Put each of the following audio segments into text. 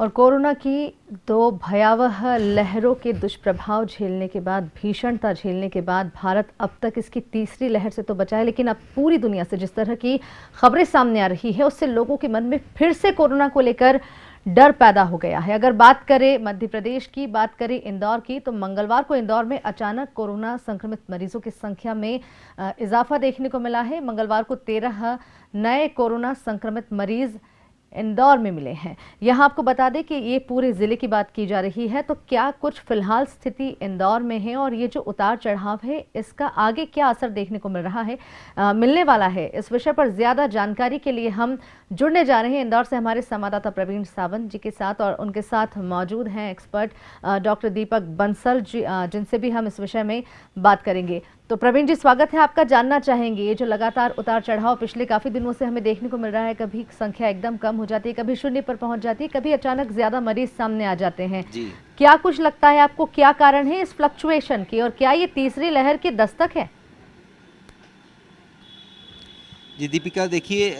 और कोरोना की दो भयावह लहरों के दुष्प्रभाव झेलने के बाद, भीषणता झेलने के बाद भारत अब तक इसकी तीसरी लहर से तो बचा है, लेकिन अब पूरी दुनिया से जिस तरह की खबरें सामने आ रही है उससे लोगों के मन में फिर से कोरोना को लेकर डर पैदा हो गया है। अगर बात करें मध्य प्रदेश की, बात करें इंदौर की, तो मंगलवार को इंदौर में अचानक कोरोना संक्रमित मरीजों की संख्या में इजाफा देखने को मिला है। मंगलवार को 13 नए कोरोना संक्रमित मरीज इंदौर में मिले हैं। यहां आपको बता दें कि ये पूरे जिले की बात की जा रही है, तो क्या कुछ फिलहाल स्थिति इंदौर में है और ये जो उतार चढ़ाव है इसका आगे क्या असर देखने को मिल रहा है, मिलने वाला है, इस विषय पर ज्यादा जानकारी के लिए हम जुड़ने जा रहे हैं इंदौर से हमारे संवाददाता प्रवीण सावंत जी के साथ, और उनके साथ मौजूद हैं एक्सपर्ट डॉक्टर दीपक बंसल जी, जिनसे भी हम इस विषय में बात करेंगे। तो प्रवीण जी, स्वागत है आपका। जानना चाहेंगे ये जो लगातार उतार चढ़ाव पिछले काफी दिनों से हमें देखने को मिल रहा है, कभी संख्या एकदम कम हो जाती है, कभी शून्य पर पहुंच जाती है, कभी अचानक ज्यादा मरीज सामने आ जाते हैं जी। क्या कुछ लगता है आपको, क्या कारण है इस फ्लक्चुएशन की, और क्या ये तीसरी लहर की दस्तक है? जी दीपिका, देखिए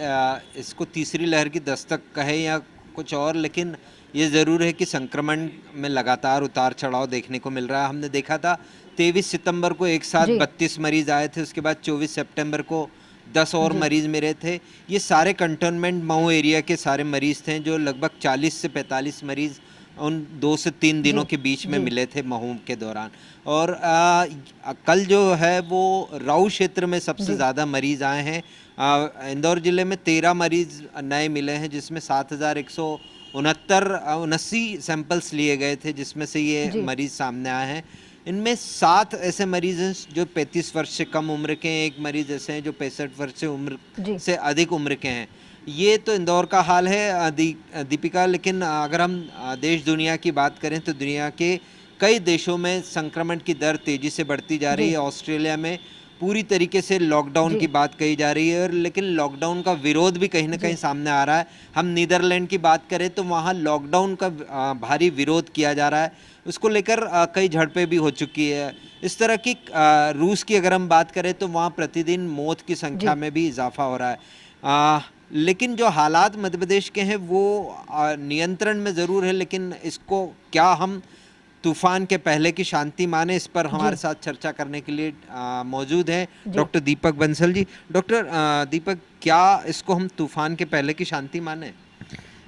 इसको तीसरी लहर की दस्तक कहे या कुछ और, लेकिन ये ज़रूर है कि संक्रमण में लगातार उतार चढ़ाव देखने को मिल रहा है। हमने देखा था 23 सितंबर को एक साथ 32 मरीज आए थे, उसके बाद 24 सितंबर को 10 और मरीज मिले थे। ये सारे कंटोनमेंट मऊ एरिया के सारे मरीज थे, जो लगभग 40 से 45 मरीज उन 2 से 3 दिनों के बीच में मिले थे महू के दौरान। और कल जो है वो राऊ क्षेत्र में सबसे ज़्यादा मरीज आए हैं। इंदौर जिले में 13 मरीज नए मिले हैं, जिसमें 7,169 सैंपल्स लिए गए थे, जिसमें से ये मरीज सामने आए हैं। इनमें 7 ऐसे मरीज हैं जो 35 वर्ष से कम उम्र के हैं, एक मरीज ऐसे हैं जो 65 वर्ष से उम्र से अधिक उम्र के हैं। ये तो इंदौर का हाल है दीपिका, लेकिन अगर हम देश दुनिया की बात करें तो दुनिया के कई देशों में संक्रमण की दर तेजी से बढ़ती जा रही है। ऑस्ट्रेलिया में पूरी तरीके से लॉकडाउन की बात कही जा रही है, लेकिन लॉकडाउन का विरोध भी कहीं ना कहीं सामने आ रहा है। हम नीदरलैंड की बात करें तो वहाँ लॉकडाउन का भारी विरोध किया जा रहा है, उसको लेकर कई झड़पें भी हो चुकी है। इस तरह की रूस की अगर हम बात करें तो वहाँ प्रतिदिन मौत की संख्या में भी इजाफा हो रहा है। लेकिन जो हालात मध्य प्रदेश के हैं वो नियंत्रण में ज़रूर है, लेकिन इसको क्या हम तूफान के पहले की शांति माने, इस पर हमारे साथ चर्चा करने के लिए मौजूद हैं डॉक्टर दीपक बंसल जी। डॉक्टर दीपक, क्या इसको हम तूफान के पहले की शांति माने?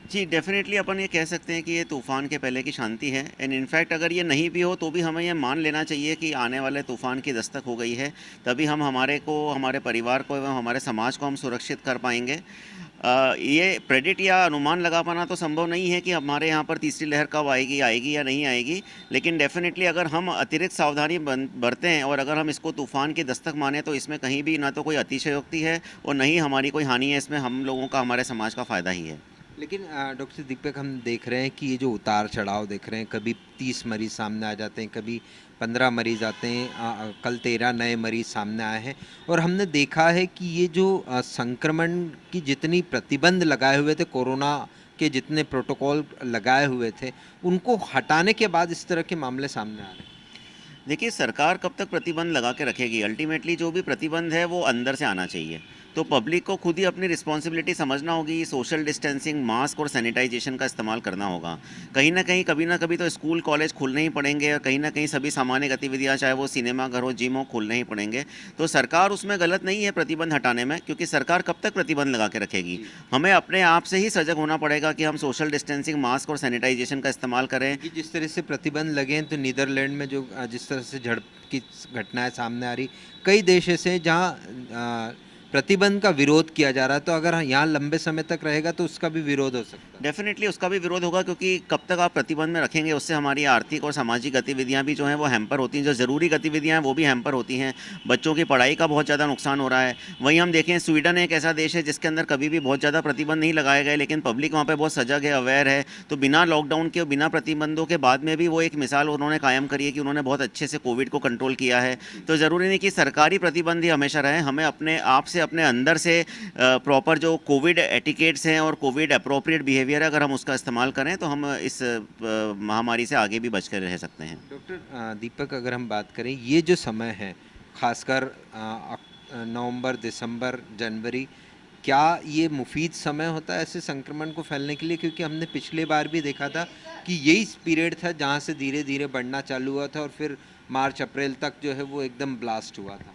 जी, डेफिनेटली अपन ये कह सकते हैं कि ये तूफ़ान के पहले की शांति है। एंड इनफैक्ट अगर ये नहीं भी हो तो भी हमें ये मान लेना चाहिए कि आने वाले तूफ़ान की दस्तक हो गई है, तभी हम हमारे परिवार को एवं हमारे समाज को हम सुरक्षित कर पाएंगे। ये प्रेडिक्ट या अनुमान लगा पाना तो संभव नहीं है कि हमारे यहाँ पर तीसरी लहर कब आएगी या नहीं आएगी, लेकिन डेफिनेटली अगर हम अतिरिक्त सावधानी बरतें और अगर हम इसको तूफ़ान की दस्तक माने तो इसमें कहीं भी ना तो कोई अतिशयोक्ति है और न ही हमारी कोई हानि है। इसमें हम लोगों का, हमारे समाज का फ़ायदा ही है। लेकिन डॉक्टर दीपक, हम देख रहे हैं कि ये जो उतार चढ़ाव देख रहे हैं, कभी 30 मरीज सामने आ जाते हैं, कभी 15 मरीज आते हैं, कल 13 नए मरीज सामने आए हैं। और हमने देखा है कि ये जो संक्रमण की जितनी प्रतिबंध लगाए हुए थे, कोरोना के जितने प्रोटोकॉल लगाए हुए थे, उनको हटाने के बाद इस तरह के मामले सामने आ रहे हैं। देखिए, सरकार कब तक प्रतिबंध लगा के रखेगी? अल्टीमेटली जो भी प्रतिबंध है वो अंदर से आना चाहिए। तो पब्लिक को खुद ही अपनी रिस्पॉन्सिबिलिटी समझना होगी। सोशल डिस्टेंसिंग, मास्क और सैनिटाइजेशन का इस्तेमाल करना होगा। कहीं ना कहीं, कभी ना कभी तो स्कूल कॉलेज खुलने ही पड़ेंगे, और कहीं ना कहीं सभी सामान्य गतिविधियां, चाहे वो सिनेमा घर हो, जिम हो, खुलने ही पड़ेंगे। तो सरकार उसमें गलत नहीं है प्रतिबंध हटाने में, क्योंकि सरकार कब तक प्रतिबंध लगा के रखेगी? हमें अपने आप से ही सजग होना पड़ेगा कि हम सोशल डिस्टेंसिंग, मास्क और सैनिटाइजेशन का इस्तेमाल करें। जिस तरह से प्रतिबंध लगे हैं, तो नीदरलैंड में जो जिस तरह से झड़प की घटनाएं सामने आ रही, कई देश ऐसे हैं जहां प्रतिबंध का विरोध किया जा रहा है। तो अगर यहाँ लंबे समय तक रहेगा तो उसका भी विरोध हो सकता है। डेफिनेटली उसका भी विरोध होगा, क्योंकि कब तक आप प्रतिबंध में रखेंगे, उससे हमारी आर्थिक और सामाजिक गतिविधियां भी जो हैं वो हैम्पर होती हैं। जो ज़रूरी गतिविधियां हैं वो भी हैम्पर होती हैं। बच्चों की पढ़ाई का बहुत ज़्यादा नुकसान हो रहा है। वहीं हम देखें, स्वीडन एक ऐसा देश है जिसके अंदर कभी भी बहुत ज़्यादा प्रतिबंध नहीं लगाए गए, लेकिन पब्लिक वहाँ पर बहुत सजग है, अवेयर है। तो बिना लॉकडाउन के, बिना प्रतिबंधों के बाद में भी वो एक मिसाल उन्होंने कायम करी है कि उन्होंने बहुत अच्छे से कोविड को कंट्रोल किया है। तो ज़रूरी नहीं कि सरकारी प्रतिबंध ही हमेशा रहे। हमें अपने आप से, अपने अंदर से प्रॉपर जो कोविड एटिकेट्स हैं और कोविड अप्रोप्रिएट बिहेवियर है, अगर हम उसका इस्तेमाल करें तो हम इस महामारी से आगे भी बचकर रह सकते हैं। डॉक्टर दीपक, अगर हम बात करें, ये जो समय है खासकर नवंबर, दिसंबर, जनवरी, क्या ये मुफीद समय होता है ऐसे संक्रमण को फैलने के लिए? क्योंकि हमने पिछले बार भी देखा था कि यही पीरियड था जहाँ से धीरे धीरे बढ़ना चालू हुआ था और फिर मार्च अप्रैल तक जो है वो एकदम ब्लास्ट हुआ था।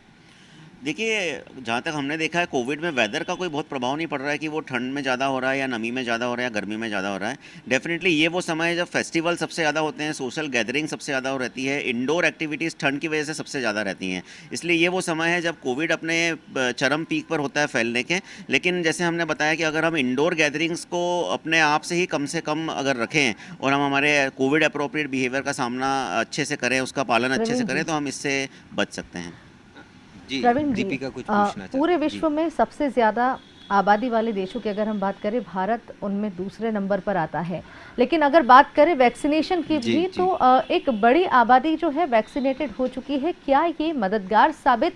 देखिए, जहाँ तक हमने देखा है कोविड में वेदर का कोई बहुत प्रभाव नहीं पड़ रहा है कि वो ठंड में ज़्यादा हो रहा है या नमी में ज़्यादा हो रहा है या गर्मी में ज़्यादा हो रहा है। डेफिनेटली ये वो समय है जब फेस्टिवल सबसे ज़्यादा होते हैं, सोशल गैदरिंग सबसे ज़्यादा हो रहती है, इंडोर एक्टिविटीज़ ठंड की वजह से सबसे ज़्यादा रहती हैं। इसलिए ये वो समय है जब कोविड अपने चरम पीक पर होता है फैलने के। लेकिन जैसे हमने बताया कि अगर हम इंडोर गैदरिंग्स को अपने आप से कम अगर रखें और हम हमारे कोविड अप्रोप्रिएट बिहेवियर का सामना अच्छे से करें, उसका पालन अच्छे से करें, तो हम इससे बच सकते हैं। प्रवीण जी, दीपिका कुछ पूछना पूरे विश्व में सबसे ज़्यादा आबादी वाले देशों की अगर हम बात करें, भारत उनमें दूसरे नंबर पर आता है। लेकिन अगर बात करें वैक्सीनेशन की भी, तो एक बड़ी आबादी जो है वैक्सीनेटेड हो चुकी है। क्या ये मददगार साबित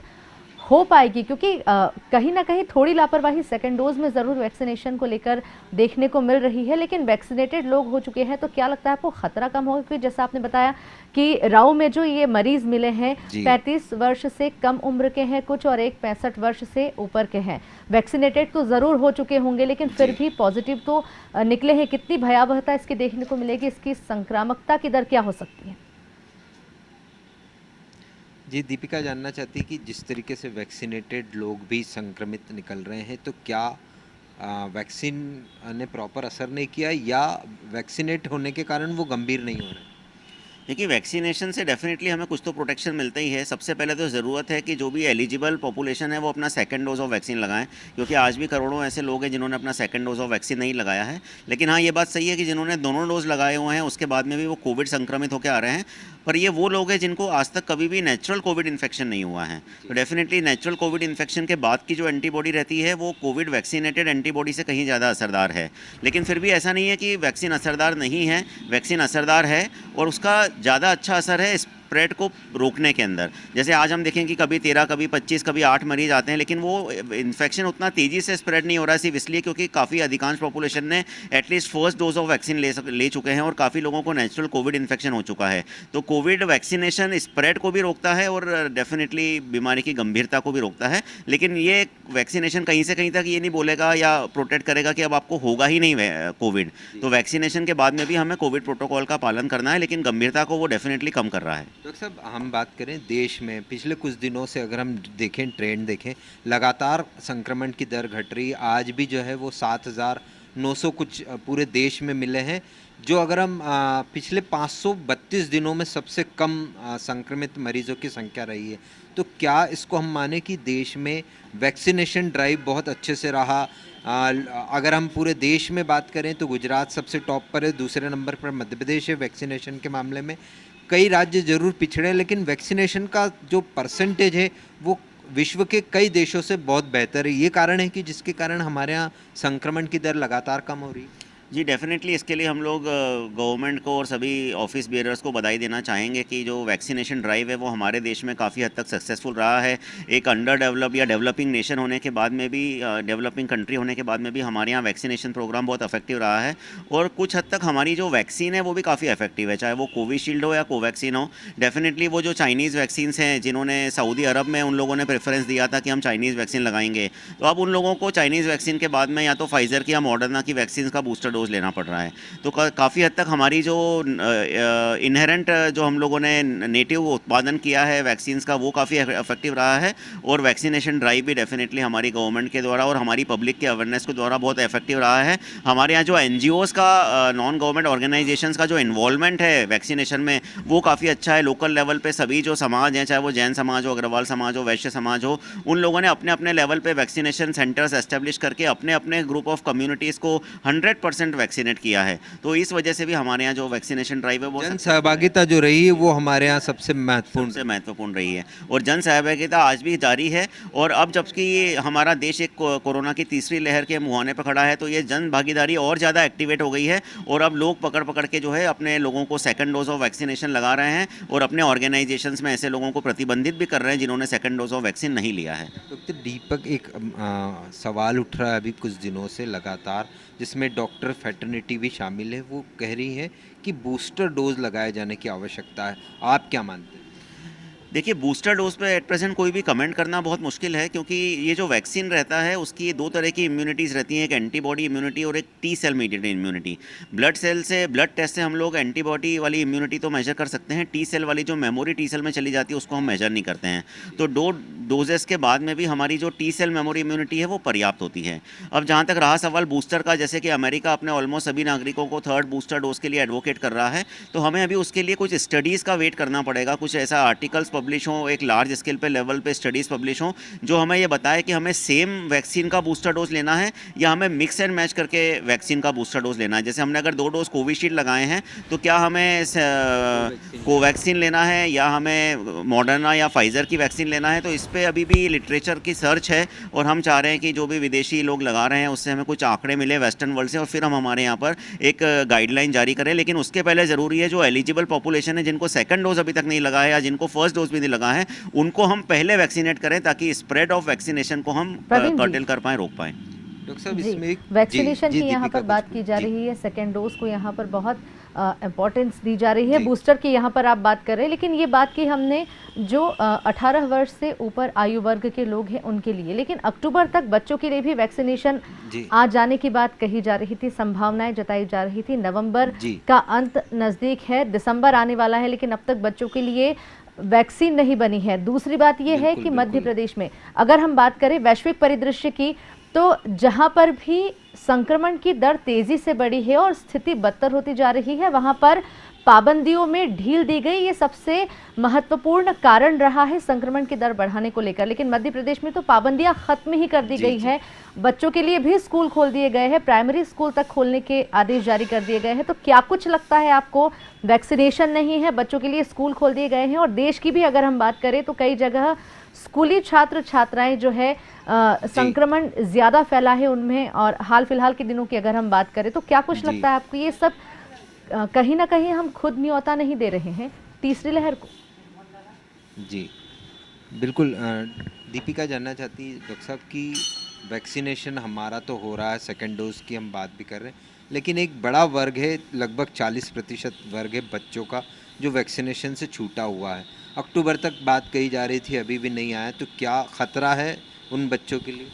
हो पाएगी? क्योंकि कहीं ना कहीं थोड़ी लापरवाही सेकेंड डोज में ज़रूर वैक्सीनेशन को लेकर देखने को मिल रही है, लेकिन वैक्सीनेटेड लोग हो चुके हैं, तो क्या लगता है आपको खतरा कम होगा? क्योंकि जैसा आपने बताया कि राव में जो ये मरीज मिले हैं 35 वर्ष से कम उम्र के हैं कुछ, और एक 65 वर्ष से ऊपर के हैं। वैक्सीनेटेड तो ज़रूर हो चुके होंगे, लेकिन फिर भी पॉजिटिव तो निकले हैं। कितनी भयावहता इसकी देखने को मिलेगी? इसकी संक्रामकता की दर क्या हो सकती है? जी, दीपिका जानना चाहती है कि जिस तरीके से वैक्सीनेटेड लोग भी संक्रमित निकल रहे हैं, तो क्या वैक्सीन ने प्रॉपर असर नहीं किया या वैक्सीनेट होने के कारण वो गंभीर नहीं हो रहे? देखिए, वैक्सीनेशन से डेफिनेटली हमें कुछ तो प्रोटेक्शन मिलता ही है। सबसे पहले तो ज़रूरत है कि जो भी एलिजिबल पॉपुलेशन है वो अपना सेकंड डोज ऑफ वैक्सीन लगाएं, क्योंकि आज भी करोड़ों ऐसे लोग हैं जिन्होंने अपना सेकंड डोज ऑफ वैक्सीन नहीं लगाया है। लेकिन हाँ, ये बात सही है कि जिन्होंने दोनों डोज लगाए हुए हैं उसके बाद में भी वो कोविड संक्रमित होकर आ रहे हैं, पर ये वो लोग हैं जिनको आज तक कभी भी नेचुरल कोविड इन्फेक्शन नहीं हुआ है। तो डेफिनेटली नेचुरल कोविड इन्फेक्शन के बाद की जो एंटीबॉडी रहती है वो कोविड वैक्सीनेटेड एंटीबॉडी से कहीं ज़्यादा असरदार है। लेकिन फिर भी ऐसा नहीं है कि वैक्सीन असरदार नहीं है, वैक्सीन असरदार है और उसका ज़्यादा अच्छा असर है स्प्रेड को रोकने के अंदर। जैसे आज हम देखें कि कभी 13, कभी 25, कभी 8 मरीज आते हैं, लेकिन वो इन्फेक्शन उतना तेज़ी से स्प्रेड नहीं हो रहा है, सिर्फ इसलिए क्योंकि काफ़ी अधिकांश पॉपुलेशन ने at least first dose of vaccine ले चुके हैं और काफ़ी लोगों को नेचुरल कोविड इन्फेक्शन हो चुका है। तो कोविड वैक्सीनेशन स्प्रेड को भी रोकता है और डेफिनेटली बीमारी की गंभीरता को भी रोकता है। लेकिन ये वैक्सीनेशन कहीं से कहीं तक ये नहीं बोलेगा या प्रोटेक्ट करेगा कि अब आपको होगा ही नहीं कोविड। तो वैक्सीनेशन के बाद में भी हमें कोविड प्रोटोकॉल का पालन करना है, लेकिन गंभीरता को वो डेफिनेटली कम कर रहा है। डॉक्टर साहब, हम बात करें देश में पिछले कुछ दिनों से, अगर हम देखें ट्रेंड देखें, लगातार संक्रमण की दर घट रही है। आज भी जो है वो 7,900 कुछ पूरे देश में मिले हैं, जो अगर हम पिछले 532 दिनों में सबसे कम संक्रमित मरीजों की संख्या रही है। तो क्या इसको हम माने कि देश में वैक्सीनेशन ड्राइव बहुत अच्छे से रहा? अगर हम पूरे देश में बात करें तो गुजरात सबसे टॉप पर है, दूसरे नंबर पर मध्य प्रदेश है वैक्सीनेशन के मामले में। कई राज्य जरूर पिछड़े हैं, लेकिन वैक्सीनेशन का जो परसेंटेज है वो विश्व के कई देशों से बहुत बेहतर है। ये कारण है कि जिसके कारण हमारे यहाँ संक्रमण की दर लगातार कम हो रही है। जी, डेफिनेटली इसके लिए हम लोग गवर्नमेंट को और सभी ऑफिस बेयरर्स को बधाई देना चाहेंगे कि जो वैक्सीनेशन ड्राइव है वो हमारे देश में काफ़ी हद तक सक्सेसफुल रहा है। एक अंडर डेवलप या डेवलपिंग नेशन होने के बाद में भी, डेवलपिंग कंट्री होने के बाद में भी हमारे यहाँ वैक्सीनेशन प्रोग्राम बहुत इफेक्टिव रहा है और कुछ हद तक हमारी जो वैक्सीन है वो भी काफ़ी इफेक्टिव है, चाहे वो कोविशील्ड हो या कोवैक्सीन हो। डेफिनेटली वो जो चाइनीज़ वैक्सीन हैं जिन्होंने सऊदी अरब में उन लोगों ने प्रेफरेंस दिया था कि हम चाइनीज़ वैक्सीन लगाएंगे, तो अब उन लोगों को चाइनीज़ वैक्सीन के बाद में या तो फाइज़र की या मॉडर्ना की वैक्सीन का बूस्टर डोज लेना पड़ रहा है। तो काफ़ी हद तक हमारी जो इनहेरेंट जो हम लोगों ने नेटिव उत्पादन किया है वैक्सीन्स का, वो काफ़ी इफेक्टिव रहा है और वैक्सीनेशन ड्राइव भी डेफिनेटली हमारी गवर्नमेंट के द्वारा और हमारी पब्लिक के अवेयरनेस के द्वारा बहुत इफेक्टिव रहा है। हमारे यहाँ जो एनजीओज़ का, नॉन गवर्नमेंट ऑर्गेनाइजेशंस का जो इन्वॉल्वमेंट है वैक्सीनेशन में, वो काफ़ी अच्छा है। लोकल लेवल पे सभी जो समाज हैं, चाहे वो जैन समाज हो, अग्रवाल समाज हो, वैश्य समाज हो, उन लोगों ने अपने अपने लेवल पे वैक्सीनेशन सेंटर्स एस्टेब्लिश करके अपने अपने ग्रुप ऑफ कम्युनिटीज़ को 100% वैक्सीनेट किया है। तो इस वजह से भी हमारे यहाँ जो वैक्सीनेशन ड्राइव है वो जन सहभागिता जो रही है वो हमारे यहाँ सबसे महत्वपूर्ण रही है और जन सहभागिता आज भी जारी है। और अब जबकि हमारा देश एक कोरोना की तीसरी लहर के मुहाने पर खड़ा है, तो ये जन भागीदारी और ज़्यादा एक्टिवेट हो गई है और अब लोग पकड़ के जो है अपने लोगों को सेकंड डोज ऑफ वैक्सीनेशन लगा रहे हैं और अपने ऑर्गेनाइजेशंस में ऐसे लोगों को प्रतिबंधित भी कर रहे हैं जिन्होंने सेकंड डोज ऑफ वैक्सीन नहीं लिया है। डॉक्टर दीपक, एक सवाल उठ रहा है अभी कुछ दिनों से लगातार, जिसमें डॉक्टर फैटर्निटी भी शामिल है। वो कह रही है कि बूस्टर डोज लगाए जाने की आवश्यकता है। आप क्या मानते हैं? देखिए बूस्टर डोज पे एट प्रेजेंट कोई भी कमेंट करना बहुत मुश्किल है, क्योंकि ये जो वैक्सीन रहता है उसकी दो तरह की इम्यूनिटीज़ रहती हैं, एक एंटीबॉडी इम्यूनिटी और एक T cell mediated immunity. Blood cell से, ब्लड टेस्ट से हम लोग एंटीबॉडी वाली इम्यूनिटी तो मेजर कर सकते हैं, टी सेल वाली जो मेमोरी टी सेल में चली जाती है उसको हम मेजर नहीं करते हैं। तो दो डोजेस के बाद में भी हमारी जो टी सेल मेमोरी इम्यूनिटी है वो पर्याप्त होती है। अब जहाँ तक रहा सवाल बूस्टर का, जैसे कि अमेरिका अपने ऑलमोस्ट सभी नागरिकों को थर्ड बूस्टर डोज के लिए एडवोकेट कर रहा है, तो हमें अभी उसके लिए कुछ स्टडीज़ का वेट करना पड़ेगा, कुछ ऐसा आर्टिकल्स पब्लिश हों, एक लार्ज स्केल पे लेवल पे स्टडीज़ पब्लिश हों जो हमें ये बताए कि हमें सेम वैक्सीन का बूस्टर डोज लेना है या हमें मिक्स एंड मैच करके वैक्सीन का बूस्टर डोज लेना है। जैसे हमने अगर 2 डोज कोविशील्ड लगाए हैं तो क्या हमें कोवैक्सीन लेना है या हमें मॉडर्ना या फाइज़र की वैक्सीन लेना है। तो इस पर अभी भी लिटरेचर की सर्च है और हम चाह रहे हैं कि जो भी विदेशी लोग लगा रहे हैं उससे हमें कुछ आंकड़े मिले वेस्टर्न वर्ल्ड से और फिर हम हमारे यहाँ पर एक गाइडलाइन जारी करें। लेकिन उसके पहले ज़रूरी है जो एलिजिबल पॉपुलेशन है, जिनको सेकंड डोज अभी तक नहीं लगा है या जिनको फर्स्ट डोज भी नहीं लगा है, उनको हम पहले वैक्सीनेट करें ताकि स्प्रेड ऑफ वैक्सीनेशन को हम कर्टेल कर पाएं, रोक पाएं। डॉक्टर साहब इसमें वैक्सीनेशन की यहाँ दीपिका पर बात कुछ- की जा जी। रही है, सेकेंड डोज को यहाँ पर बहुत इम्पोर्टेंस दी जा रही है, बूस्टर की यहाँ पर आप बात कर रहे हैं, लेकिन ये बात की हमने जो 18 वर्ष से ऊपर आयु वर्ग के लोग हैं उनके लिए, लेकिन अक्टूबर तक बच्चों के लिए भी वैक्सीनेशन आ जाने की बात कही जा रही थी, संभावनाएं जताई जा रही थी। नवंबर का अंत नज़दीक है, दिसंबर आने वाला है, लेकिन अब तक बच्चों के लिए वैक्सीन नहीं बनी है। दूसरी बात यह है कि मध्य प्रदेश में अगर हम बात करें वैश्विक परिदृश्य की, तो जहां पर भी संक्रमण की दर तेजी से बढ़ी है और स्थिति बदतर होती जा रही है, वहां पर पाबंदियों में ढील दी गई। ये सबसे महत्वपूर्ण कारण रहा है संक्रमण की दर बढ़ाने को लेकर। लेकिन मध्य प्रदेश में तो पाबंदियां खत्म ही कर दी गई है, बच्चों के लिए भी स्कूल खोल दिए गए हैं, प्राइमरी स्कूल तक खोलने के आदेश जारी कर दिए गए हैं। तो क्या कुछ लगता है आपको, वैक्सीनेशन नहीं है, बच्चों के लिए स्कूल खोल दिए गए हैं और देश की भी अगर हम बात करें तो कई जगह स्कूली छात्र छात्राएं जो है संक्रमण ज्यादा फैला है उनमें, और हाल फिलहाल के दिनों की अगर हम बात करें तो क्या कुछ लगता है आपको, ये सब कहीं ना कहीं हम खुद न्योता नहीं दे रहे हैं तीसरी लहर को? जी बिल्कुल। दीपिका जानना चाहती है डॉक्टर साहब की वैक्सीनेशन हमारा तो हो रहा है, सेकेंड डोज की हम बात भी कर रहे हैं, लेकिन एक बड़ा वर्ग है, लगभग 40% वर्ग है बच्चों का जो वैक्सीनेशन से छूटा हुआ है। अक्टूबर तक बात कही जा रही थी, अभी भी नहीं आया, तो क्या खतरा है उन बच्चों के लिए?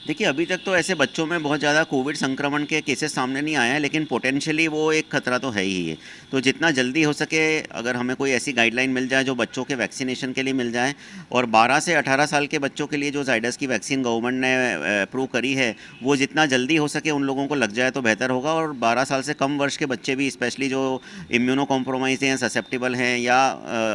देखिए अभी तक तो ऐसे बच्चों में बहुत ज़्यादा कोविड संक्रमण के केसेस सामने नहीं आए हैं, लेकिन पोटेंशियली वो एक खतरा तो है ही है। तो जितना जल्दी हो सके अगर हमें कोई ऐसी गाइडलाइन मिल जाए जो बच्चों के वैक्सीनेशन के लिए मिल जाए, और 12 से 18 साल के बच्चों के लिए जो जाइडस की वैक्सीन गवर्नमेंट ने अप्रूव करी है वो जितना जल्दी हो सके उन लोगों को लग जाए तो बेहतर होगा। और 12 साल से कम वर्ष के बच्चे भी, स्पेशली जो इम्यूनो कॉम्प्रोमाइज हैं, ससेप्टिबल हैं या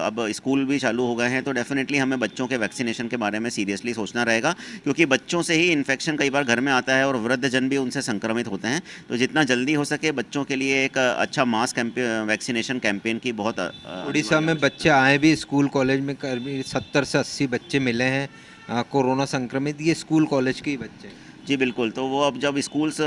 अब स्कूल भी चालू हो गए हैं, तो डेफिनेटली हमें बच्चों के वैक्सीनेशन के बारे में सीरियसली सोचना रहेगा, क्योंकि बच्चों से ही इन्फेक्शन कई बार घर में आता है और वृद्धजन भी उनसे संक्रमित होते हैं। तो जितना जल्दी हो सके बच्चों के लिए एक अच्छा मास वैक्सीनेशन कैंपेन की बहुत उड़ीसा में बच्चे आए भी स्कूल कॉलेज में, करीब 70 से 80 बच्चे मिले हैं कोरोना संक्रमित, ये स्कूल कॉलेज के ही बच्चे हैं। जी बिल्कुल। तो वो अब जब स्कूल्स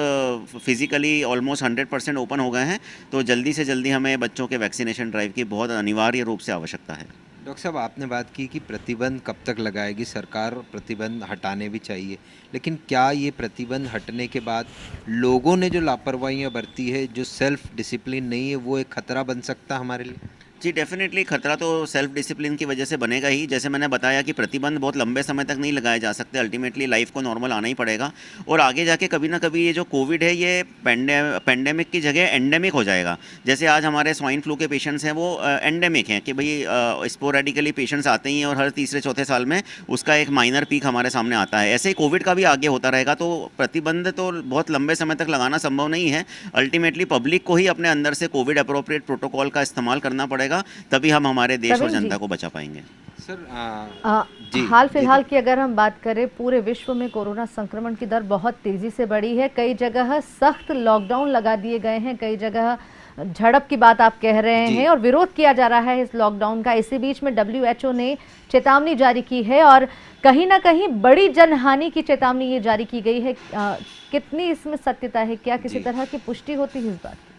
फिजिकली ऑलमोस्ट 100% ओपन हो गए हैं तो जल्दी से जल्दी हमें बच्चों के वैक्सीनेशन ड्राइव की बहुत अनिवार्य रूप से आवश्यकता है। डॉक्टर साहब आपने बात की कि प्रतिबंध कब तक लगाएगी सरकार, प्रतिबंध हटाने भी चाहिए, लेकिन क्या ये प्रतिबंध हटने के बाद लोगों ने जो लापरवाहियां बरती है, जो सेल्फ डिसिप्लिन नहीं है, वो एक खतरा बन सकता हमारे लिए? जी डेफिनेटली खतरा तो सेल्फ डिसिप्लिन की वजह से बनेगा ही। जैसे मैंने बताया कि प्रतिबंध बहुत लंबे समय तक नहीं लगाए जा सकते, अल्टीमेटली लाइफ को नॉर्मल आना ही पड़ेगा और आगे जाके कभी ना कभी ये जो कोविड है ये पेंडेमिक की जगह एंडेमिक हो जाएगा। जैसे आज हमारे स्वाइन फ्लू के पेशेंट्स हैं वो एंडेमिक हैं कि भाई स्पोरेडिकली पेशेंट्स आते ही हैं और हर तीसरे चौथे साल में उसका एक माइनर पीक हमारे सामने आता है। ऐसे ही कोविड का भी आगे होता रहेगा। तो प्रतिबंध तो बहुत लंबे समय तक लगाना संभव नहीं है। अल्टीमेटली पब्लिक को ही अपने अंदर से कोविड अप्रोप्रिएट प्रोटोकॉल का इस्तेमाल करना पड़ेगा, तभी हम हमारे देश और जनता को बचा पाएंगे। सर हाल फिलहाल की अगर हम बात करें, पूरे विश्व में कोरोना संक्रमण की दर बहुत तेजी से बढ़ी है। कई जगह सख्त लॉकडाउन लगा दिए गए हैं, कई जगह झड़प की बात आप कह रहे हैं और विरोध किया जा रहा है इस लॉकडाउन का। इसी बीच में WHO ने चेतावनी जारी की है और कहीं ना कहीं बड़ी जनहानि की चेतावनी ये जारी की गई है। कितनी इसमें सत्यता है, क्या किसी तरह की पुष्टि होती है इस बात की?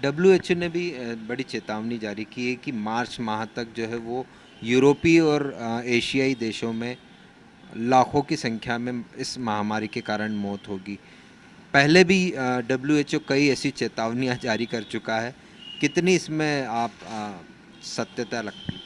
WHO ने भी बड़ी चेतावनी जारी की है कि मार्च माह तक जो है वो यूरोपीय और एशियाई देशों में लाखों की संख्या में इस महामारी के कारण मौत होगी। पहले भी WHO कई ऐसी चेतावनियां जारी कर चुका है। कितनी इसमें आप सत्यता लगती है?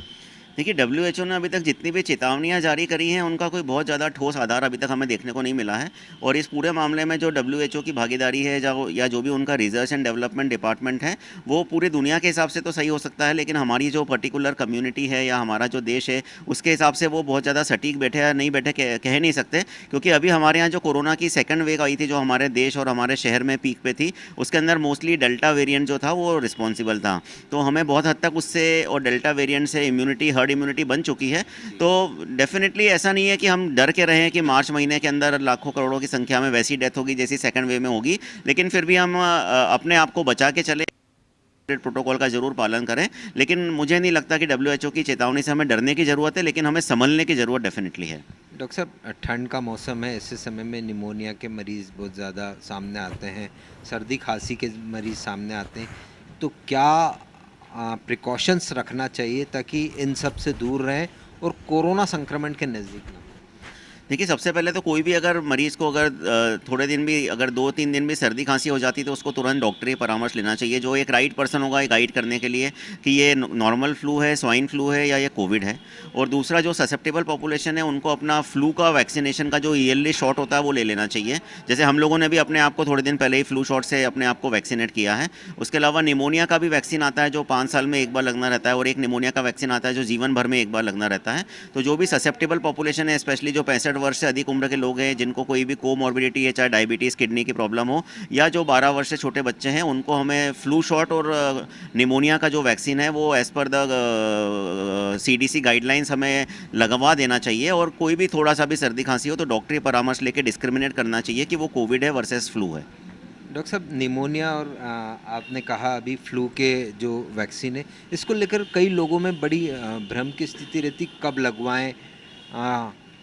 देखिए, WHO ने अभी तक जितनी भी चेतावनियाँ जारी करी हैं, उनका कोई बहुत ज़्यादा ठोस आधार अभी तक हमें देखने को नहीं मिला है। और इस पूरे मामले में जो WHO की भागीदारी है या जो भी उनका रिसर्च एंड डेवलपमेंट डिपार्टमेंट है, वो पूरी दुनिया के हिसाब से तो सही हो सकता है, लेकिन हमारी जो पर्टिकुलर कम्युनिटी है या हमारा जो देश है, उसके हिसाब से वो बहुत ज़्यादा सटीक बैठे या नहीं बैठे कह नहीं सकते। क्योंकि अभी हमारे यहाँ जो कोरोना की सेकंड वेव आई थी, जो हमारे देश और हमारे शहर में पीक पे थी, उसके अंदर मोस्टली डेल्टा वेरिएंट जो था वो रिस्पॉन्सिबल था। तो हमें बहुत हद तक उससे और डेल्टा वेरिएंट से इम्यूनिटी, हर्ड इम्यूनिटी बन चुकी है। तो डेफिनेटली ऐसा नहीं है कि हम डर के रहें कि मार्च महीने के अंदर लाखों करोड़ों की संख्या में वैसी डेथ होगी जैसी सेकंड वेव में होगी, लेकिन फिर भी हम अपने आप को बचा के चले, प्रोटोकॉल का ज़रूर पालन करें। लेकिन मुझे नहीं लगता कि WHO की चेतावनी से हमें डरने की ज़रूरत है, लेकिन हमें संभलने की ज़रूरत डेफिनेटली है। डॉक्टर साहब, ठंड का मौसम है, ऐसे समय में निमोनिया के मरीज़ बहुत ज़्यादा सामने आते हैं, सर्दी खांसी के मरीज़ सामने आते हैं, तो क्या प्रिकॉशंस रखना चाहिए ताकि इन सब से दूर रहें और कोरोना संक्रमण के नज़दीक ना? देखिए, सबसे पहले तो कोई भी अगर मरीज़ को अगर थोड़े दिन भी, अगर 2-3 दिन भी सर्दी खांसी हो जाती है, तो उसको तुरंत डॉक्टरी परामर्श लेना चाहिए, जो एक राइट पर्सन होगा ये गाइड करने के लिए कि ये नॉर्मल फ्लू है, स्वाइन फ्लू है या ये कोविड है। और दूसरा, जो ससेप्टेबल पॉपुलेशन है, उनको अपना फ्लू का वैक्सीनेशन का जो ईयरली शॉट होता है वो ले लेना चाहिए। जैसे हम लोगों ने भी अपने आप को थोड़े दिन पहले ही फ्लू शॉट से अपने आप को वैक्सीनेट किया है। उसके अलावा निमोनिया का भी वैक्सीन आता है, जो 5 साल में एक बार लगना रहता है, और एक निमोनिया का वैक्सीन आता है जो जीवन भर में एक बार लगना रहता है। तो जो भी ससेप्टेबल पॉपुलेशन है, स्पेशली जो 65 वर्ष से अधिक उम्र के लोग हैं, जिनको कोई भी कोमॉर्बिडिटी है, चाहे डायबिटीज़, किडनी की प्रॉब्लम हो, या जो 12 वर्ष से छोटे बच्चे हैं, उनको हमें फ्लू शॉट और निमोनिया का जो वैक्सीन है वो as per the CDC guidelines हमें लगवा देना चाहिए। और कोई भी थोड़ा सा भी सर्दी खांसी हो तो डॉक्टरी परामर्श लेके डिस्क्रिमिनेट करना चाहिए कि वो कोविड है वर्सेस फ्लू है। डॉक्टर साहब, निमोनिया और आपने कहा अभी फ्लू के जो वैक्सीन है, इसको लेकर कई लोगों में बड़ी भ्रम की स्थिति रहती, कब लगवाएं,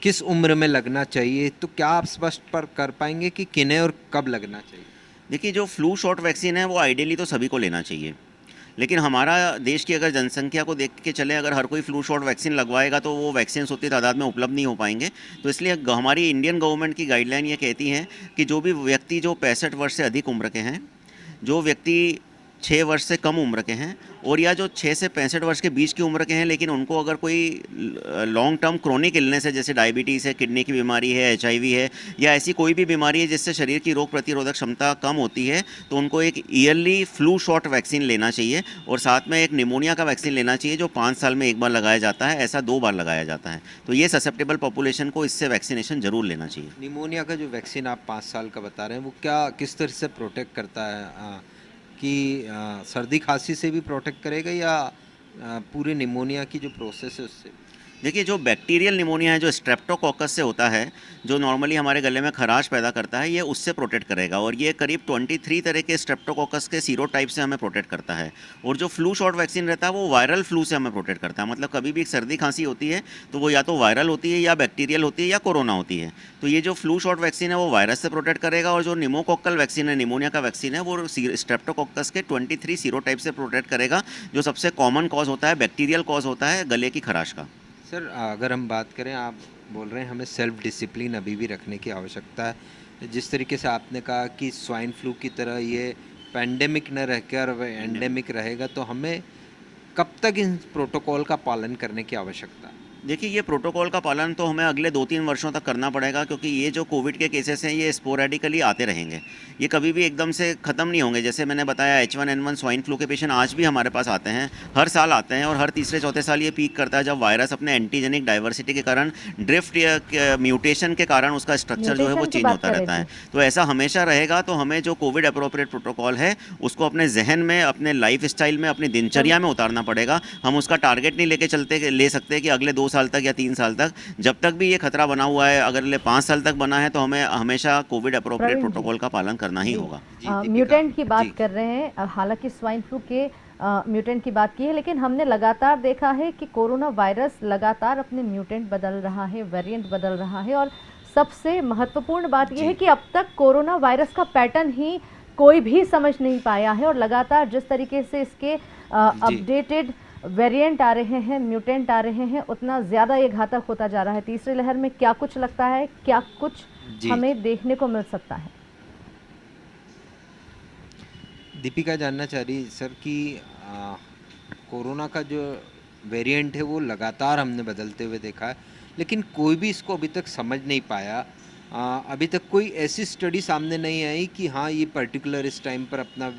किस उम्र में लगना चाहिए, तो क्या आप स्पष्ट पर कर पाएंगे कि किन्हें और कब लगना चाहिए? देखिए, जो फ्लू शॉट वैक्सीन है वो आइडियली तो सभी को लेना चाहिए, लेकिन हमारा देश की अगर जनसंख्या को देख के चले, अगर हर कोई फ्लू शॉट वैक्सीन लगवाएगा तो वो वैक्सीन उतनी तादाद में उपलब्ध नहीं हो पाएंगे। तो इसलिए हमारी इंडियन गवर्नमेंट की गाइडलाइन ये कहती है कि जो भी व्यक्ति जो 65 वर्ष से अधिक उम्र के हैं, जो व्यक्ति 6 वर्ष से कम उम्र के हैं, और या जो 6 से 65 वर्ष के बीच की उम्र के हैं, लेकिन उनको अगर कोई लॉन्ग टर्म क्रोनिक इलनेस है, जैसे डायबिटीज़ है, किडनी की बीमारी है, HIV है, या ऐसी कोई भी बीमारी है जिससे शरीर की रोग प्रतिरोधक क्षमता कम होती है, तो उनको एक ईयरली फ्लू शॉट वैक्सीन लेना चाहिए। और साथ में एक निमोनिया का वैक्सीन लेना चाहिए, जो 5 साल में एक बार लगाया जाता है, ऐसा 2 बार लगाया जाता है। तो ये ससेप्टेबल पॉपुलेशन को इससे वैक्सीनेशन ज़रूर लेना चाहिए। निमोनिया का जो वैक्सीन आप 5 साल का बता रहे हैं, वो क्या किस तरह से प्रोटेक्ट करता है? कि सर्दी खांसी से भी प्रोटेक्ट करेगा या पूरे निमोनिया की जो प्रोसेस है उससे? देखिए, जो बैक्टीरियल निमोनिया है, जो स्ट्रेप्टोकोकस से होता है, जो नॉर्मली हमारे गले में खराश पैदा करता है, ये उससे प्रोटेक्ट करेगा। और ये करीब 23 तरह के स्ट्रेप्टोकोकस के सीरोटाइप से हमें प्रोटेक्ट करता है। और जो फ्लू शॉट वैक्सीन रहता है वो वायरल फ्लू से हमें प्रोटेक्ट करता है। मतलब कभी भी सर्दी खांसी होती है तो वो या तो वायरल होती है, या बैक्टीरियल होती है, या कोरोना होती है। तो ये जो फ्लू शॉट वैक्सीन है वो वायरस से प्रोटेक्ट करेगा। और जो निमोकोक्कल वैक्सीन है, निमोनिया का वैक्सीन है, वो स्ट्रेप्टोकोकस के 23 सीरोटाइप से प्रोटेक्ट करेगा, जो सबसे कॉमन कॉज होता है, बैक्टीरियल कॉज होता है गले की खराश का। सर, अगर हम बात करें, आप बोल रहे हैं हमें सेल्फ डिसिप्लिन अभी भी रखने की आवश्यकता है। जिस तरीके से आपने कहा कि स्वाइन फ्लू की तरह ये पैंडेमिक न रहकर एंडेमिक रहेगा, तो हमें कब तक इन प्रोटोकॉल का पालन करने की आवश्यकता है? देखिए, ये प्रोटोकॉल का पालन तो हमें अगले 2-3 वर्षों तक करना पड़ेगा, क्योंकि ये जो कोविड के केसेस हैं ये स्पोरेडिकली आते रहेंगे, ये कभी भी एकदम से ख़त्म नहीं होंगे। जैसे मैंने बताया, H1N1 स्वाइन फ्लू के पेशेंट आज भी हमारे पास आते हैं, हर साल आते हैं, और हर तीसरे-चौथे साल ये पीक करता है, जब वायरस अपने एंटीजेनिक डाइवर्सिटी के कारण, ड्रिफ्ट या म्यूटेशन के कारण उसका स्ट्रक्चर जो है वो चेंज होता रहता है। तो ऐसा हमेशा रहेगा। तो हमें जो कोविड अप्रोप्रिएट प्रोटोकॉल है उसको अपने जहन में, अपने लाइफ स्टाइल में, अपनी दिनचर्या में उतारना पड़ेगा। हम उसका टारगेट नहीं ले सकते कि अगले 2 साल तक या 3 साल तक, जब तक भी ये खतरा बना हुआ है, अगर ले 5 साल तक बना है, तो हमें हमेशा कोविड अप्रोप्रिएट प्रोटोकॉल का पालन करना ही होगा। म्यूटेंट की बात कर रहे हैं, हालांकि स्वाइन फ्लू के म्यूटेंट की बात की है, लेकिन हमने लगातार देखा है कि कोरोना वायरस लगातार अपने म्यूटेंट बदल रहा है, वेरिएंट बदल रहा है। और सबसे महत्वपूर्ण बात यह है कि अब तक कोरोना वायरस का पैटर्न ही कोई भी समझ नहीं पाया है, और लगातार जिस तरीके से इसके अपडेटेड वेरिएंट आ रहे हैं, म्यूटेंट आ रहे हैं, उतना ज़्यादा ये घातक होता जा रहा है। तीसरी लहर में क्या कुछ लगता है, क्या कुछ हमें देखने को मिल सकता है? दीपिका जानना चाह रही सर कि कोरोना का जो वेरिएंट है वो लगातार हमने बदलते हुए देखा है, लेकिन कोई भी इसको अभी तक समझ नहीं पाया। अभी तक कोई ऐसी स्टडी सामने नहीं आई कि हाँ ये पर्टिकुलर इस टाइम पर अपना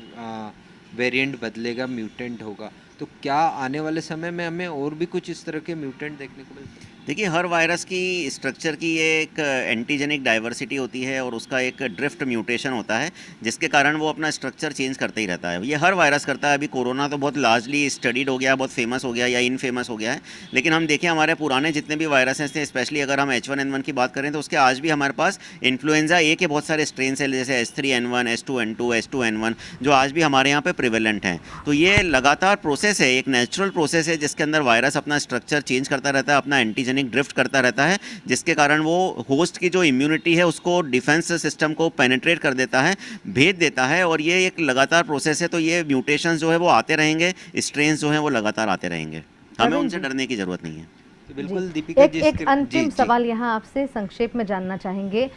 वेरिएंट बदलेगा, म्यूटेंट होगा। तो क्या आने वाले समय में हमें और भी कुछ इस तरह के म्यूटेंट देखने को मिल सकते हैं? देखिए, हर वायरस की स्ट्रक्चर की ये एक एंटीजेनिक डाइवर्सिटी होती है और उसका एक ड्रिफ्ट म्यूटेशन होता है, जिसके कारण वो अपना स्ट्रक्चर चेंज करता ही रहता है। ये हर वायरस करता है। अभी कोरोना तो बहुत लार्जली स्टडीड हो गया, बहुत फेमस हो गया या इनफेमस हो गया है, लेकिन हम देखें हमारे पुराने जितने भी वायरसेस थे, स्पेशली अगर हम H1N1 की बात करें तो उसके आज भी हमारे पास इन्फ्लुएंजा ए के बहुत सारे स्ट्रेन है, जैसे H3N1, H2N2, H2N1, जो आज भी हमारे यहाँ पे प्रिवेलेंट हैं। तो ये लगातार प्रोसेस है, एक नेचुरल प्रोसेस है, जिसके अंदर वायरस अपना स्ट्रक्चर चेंज करता रहता है, अपना एंटीजेनिक ड्रिफ्ट करता रहता है, जिसके कारण वो होस्ट की जो इम्यूनिटी है उसको डिफेंस सिस्टम को पेनिट्रेट कर देता है, भेद देता है, और ये एक लगातार प्रोसेस है। तो ये म्यूटेशंस जो है वो आते रहेंगे, स्ट्रेन्स जो हैं वो लगातार आते रहेंगे, हमें उनसे डरने की जरूरत नहीं है। तो बिल्कुल दीपिका जी, एक अंतिम सवाल यहाँ आपसे संक्षेप में जानना चाहेंगे।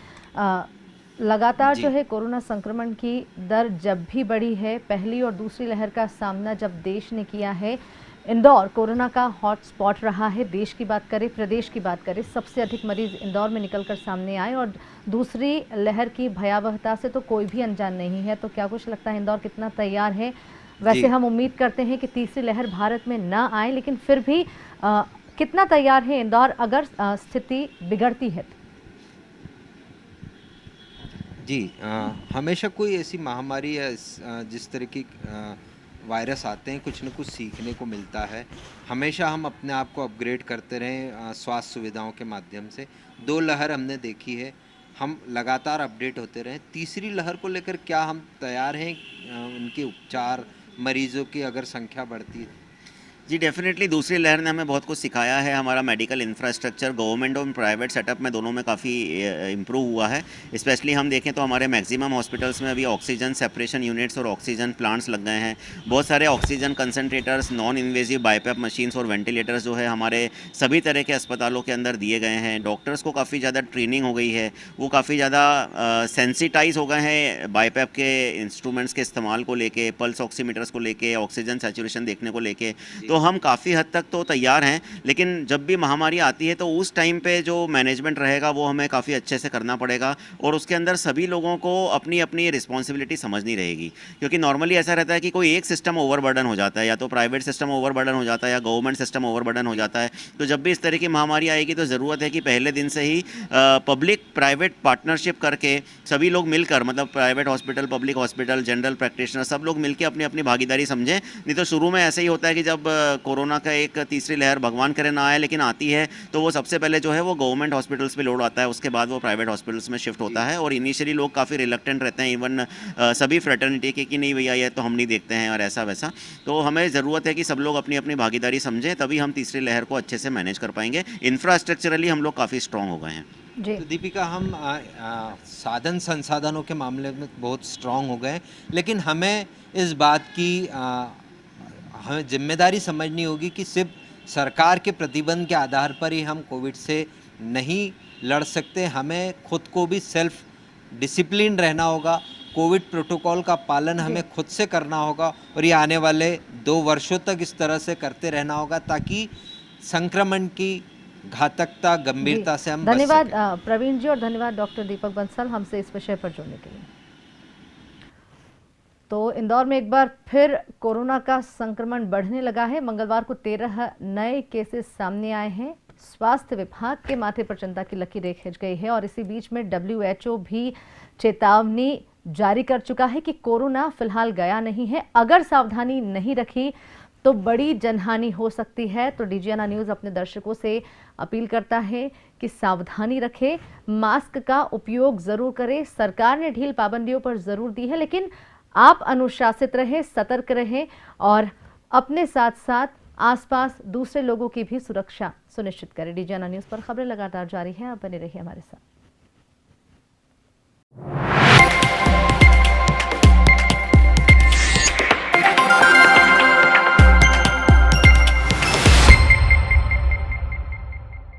लगातार जो है कोरोना संक्रमण की दर जब भी बढ़ी है, पहली और दूसरी लहर का सामना जब देश ने किया है, इंदौर कोरोना का हॉट स्पॉट रहा है। देश की बात करें, प्रदेश की बात करें, सबसे अधिक मरीज इंदौर में निकलकर सामने आए, और दूसरी लहर की भयावहता से तो कोई भी अनजान नहीं है। तो क्या कुछ लगता है इंदौर कितना तैयार है? वैसे हम उम्मीद करते हैं कि तीसरी लहर भारत में ना आए, लेकिन फिर भी कितना तैयार है इंदौर अगर स्थिति बिगड़ती है? जी, हमेशा कोई ऐसी महामारी या जिस तरह की वायरस आते हैं, कुछ न कुछ सीखने को मिलता है। हमेशा हम अपने आप को अपग्रेड करते रहें स्वास्थ्य सुविधाओं के माध्यम से। 2 लहर हमने देखी है, हम लगातार अपडेट होते रहें। तीसरी लहर को लेकर क्या हम तैयार हैं? उनके उपचार, मरीजों की अगर संख्या बढ़ती है? जी, डेफिनेटली दूसरी लहर ने हमें बहुत कुछ सिखाया है। हमारा मेडिकल इंफ्रास्ट्रक्चर गवर्नमेंट और प्राइवेट सेटअप में दोनों में काफ़ी इम्प्रूव हुआ है। स्पेशली हम देखें तो हमारे मैक्सिमम हॉस्पिटल्स में अभी ऑक्सीजन सेपरेशन यूनिट्स और ऑक्सीजन प्लांट्स लग गए हैं। बहुत सारे oxygen concentrators, non invasive BiPAP machines और वेंटिलेटर्स जो है हमारे सभी तरह के अस्पतालों के अंदर दिए गए हैं। डॉक्टर्स को काफ़ी ज़्यादा ट्रेनिंग हो गई है, वो काफ़ी ज़्यादा सेंसिटाइज हो गए हैं बाईपैप के इंस्ट्रूमेंट्स के इस्तेमाल को लेके, पल्स ऑक्सीमीटर्स को लेके, ऑक्सीजन सैचुरेशन देखने को लेके। तो हम काफ़ी हद तक तो तैयार हैं, लेकिन जब भी महामारी आती है तो उस टाइम पे जो मैनेजमेंट रहेगा वो हमें काफ़ी अच्छे से करना पड़ेगा, और उसके अंदर सभी लोगों को अपनी अपनी रिस्पॉन्सिबिलिटी समझनी रहेगी। क्योंकि नॉर्मली ऐसा रहता है कि कोई एक सिस्टम ओवरबर्डन हो जाता है, या तो प्राइवेट सिस्टम ओवरबर्डन हो जाता है या गवर्नमेंट सिस्टम ओवरबर्डन हो जाता है। तो जब भी इस तरह की महामारी आएगी तो ज़रूरत है कि पहले दिन से ही पब्लिक प्राइवेट पार्टनरशिप करके सभी लोग मिलकर, मतलब private hospital, public hospital, general practitioner, सब लोग मिलकर अपनी अपनी भागीदारी समझें। नहीं तो शुरू में ऐसे ही होता है कि जब कोरोना का एक तीसरी लहर भगवान करे ना आए, लेकिन आती है तो वो सबसे पहले जो है वो गवर्नमेंट हॉस्पिटल्स पे लोड आता है, उसके बाद वो प्राइवेट हॉस्पिटल्स में शिफ्ट होता है। और इनिशियली लोग काफ़ी रिलक्टेंट रहते हैं, इवन सभी फ्रेटर्निटी के, कि नहीं भैया ये तो हम नहीं देखते हैं और ऐसा वैसा। तो हमें ज़रूरत है कि सब लोग अपनी अपनी भागीदारी समझें, तभी हम तीसरी लहर को अच्छे से मैनेज कर पाएंगे। इंफ्रास्ट्रक्चरली हम लोग काफ़ी स्ट्रॉन्ग हो गए हैं। तो दीपिका, हम साधन संसाधनों के मामले में बहुत स्ट्रांग हो गए, लेकिन हमें इस बात की हमें जिम्मेदारी समझनी होगी कि सिर्फ सरकार के प्रतिबंध के आधार पर ही हम कोविड से नहीं लड़ सकते। हमें खुद को भी सेल्फ डिसिप्लिन रहना होगा। कोविड प्रोटोकॉल का पालन हमें खुद से करना होगा, और ये आने वाले 2 वर्षों तक इस तरह से करते रहना होगा, ताकि संक्रमण की घातकता, गंभीरता से हम बच सकें। धन्यवाद प्रवीण जी, और धन्यवाद डॉक्टर दीपक बंसल हमसे इस विषय पर जुड़ने के लिए। तो इंदौर में एक बार फिर कोरोना का संक्रमण बढ़ने लगा है। मंगलवार को 13 नए केसेस सामने आए हैं। स्वास्थ्य विभाग के माथे पर चिंता की लकीरें खिंच गई है, और इसी बीच में WHO भी चेतावनी जारी कर चुका है कि कोरोना फिलहाल गया नहीं है। अगर सावधानी नहीं रखी तो बड़ी जनहानि हो सकती है। तो DGNR न्यूज़ अपने दर्शकों से अपील करता है कि सावधानी रखें, मास्क का उपयोग जरूर करें। सरकार ने ढील पाबंदियों पर जरूर दी है, लेकिन आप अनुशासित रहें, सतर्क रहें, और अपने साथ साथ आसपास दूसरे लोगों की भी सुरक्षा सुनिश्चित करें। DGNR न्यूज़ पर खबरें लगातार जारी हैं, आप बने रहिए हमारे साथ।